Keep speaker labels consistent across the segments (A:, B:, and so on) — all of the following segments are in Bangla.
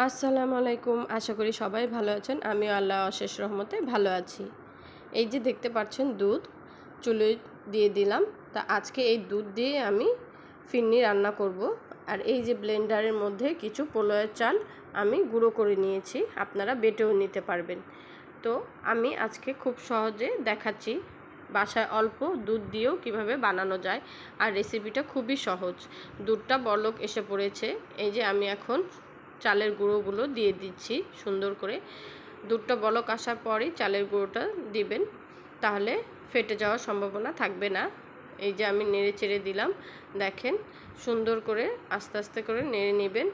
A: আসসালামু আলাইকুম। আশা করি সবাই ভালো আছেন। আমিও আল্লাহর অশেষ রহমতে ভালো আছি। এই যে দেখতে পাচ্ছেন দুধ চুলোয় দিয়ে দিলাম। তা আজকে এই দুধ দিয়ে আমি ফিরনি রান্না করব। আর এই যে ব্লেন্ডারের মধ্যে কিছু পোলাওয়ের চাল আমি গুঁড়ো করে নিয়েছি, আপনারা বেটেও নিতে পারবেন। তো আমি আজকে খুব সহজে দেখাচ্ছি বাসায় অল্প দুধ দিয়েও কিভাবে বানানো যায়। আর রেসিপিটা খুবই সহজ। দুধটা বলক এসে পড়েছে। এই যে আমি এখন চালের গুঁড়োগুলো দিয়ে দিচ্ছি সুন্দর করে। দুধটা বলক আসার পরই চালের গুঁড়োটা দিবেন, তাহলে ফেটে যাওয়ার সম্ভাবনা থাকবে না। এই যে আমি নেড়ে চেড়ে দিলাম, দেখেন সুন্দর করে আস্তে আস্তে করে নেড়ে নেবেন।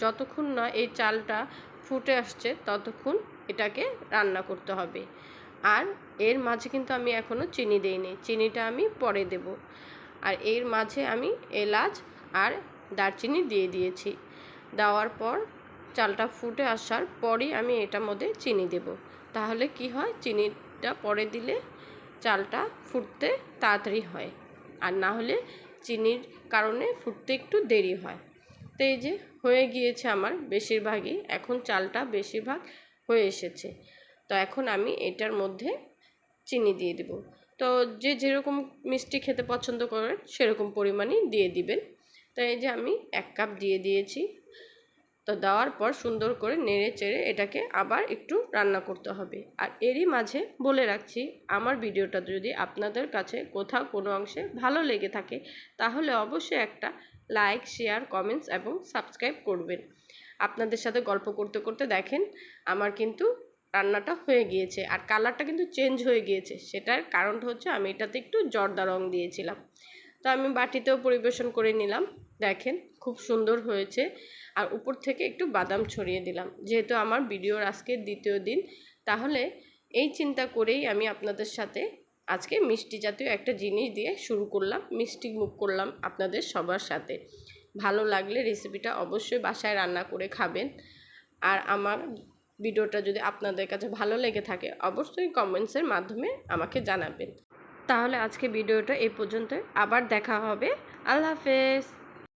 A: যতক্ষণ না এই চালটা ফুটে আসছে ততক্ষণ এটাকে রান্না করতে হবে। আর এর মাঝে কিন্তু আমি এখনও চিনি দেইনি, চিনিটা আমি পরে দেব। আর এর মাঝে আমি এলাচ আর দারচিনি দিয়ে দিয়েছি। দেওয়ার পর চালটা ফুটে আসার পরই আমি এটার মধ্যে চিনি দেব। তাহলে কি হয়, চিনিটা পরে দিলে চালটা ফুটতে তাড়াতাড়ি হয়, আর না হলে চিনির কারণে ফুটতে একটু দেরি হয়। তো এই যে হয়ে গিয়েছে আমার বেশিরভাগই, এখন চালটা বেশিরভাগ হয়ে এসেছে। তো এখন আমি এটার মধ্যে চিনি দিয়ে দেব। তো যে যেরকম মিষ্টি খেতে পছন্দ করেন সেরকম পরিমাণই দিয়ে দিবেন। তো এই যে আমি 1 কাপ দিয়ে দিয়েছি। তো দেওয়ার পর সুন্দর করে নেড়ে চেড়ে এটাকে আবার একটু রান্না করতে হবে। আর এরই মাঝে বলে রাখছি, আমার ভিডিওটা যদি আপনাদের কাছে কোথাও কোনো অংশে ভালো লেগে থাকে তাহলে অবশ্যই একটা লাইক, শেয়ার, কমেন্টস এবং সাবস্ক্রাইব করবেন। আপনাদের সাথে গল্প করতে করতে দেখেন আমার কিন্তু রান্নাটা হয়ে গিয়েছে, আর কালারটা কিন্তু চেঞ্জ হয়ে গিয়েছে। সেটার কারণটা হচ্ছে আমি এটাতে একটু জর্দা রং দিয়েছিলাম। তো আমি বাটিতেও পরিবেশন করে নিলাম, দেখেন খুব সুন্দর হয়েছে। আর উপর থেকে একটু বাদাম ছড়িয়ে দিলাম, যেহেতু আমার ভিডিওর আজকে দ্বিতীয় দিন, তাহলে এই চিন্তা করেই আমি আপনাদের সাথে আজকে মিষ্টি জাতীয় একটা জিনিস দিয়ে শুরু করলাম, মিষ্টি মুখ করলাম আপনাদের সবার সাথে। ভালো লাগলে রেসিপিটা অবশ্যই বাসায় রান্না করে খাবেন। আর আমার ভিডিওটা যদি আপনাদের কাছে ভালো লেগে থাকে অবশ্যই কমেন্টসের মাধ্যমে আমাকে জানাবেন। তাহলে আজকে ভিডিওটা এই পর্যন্ত, আবার দেখা হবে। আল্লাহ হাফেজ।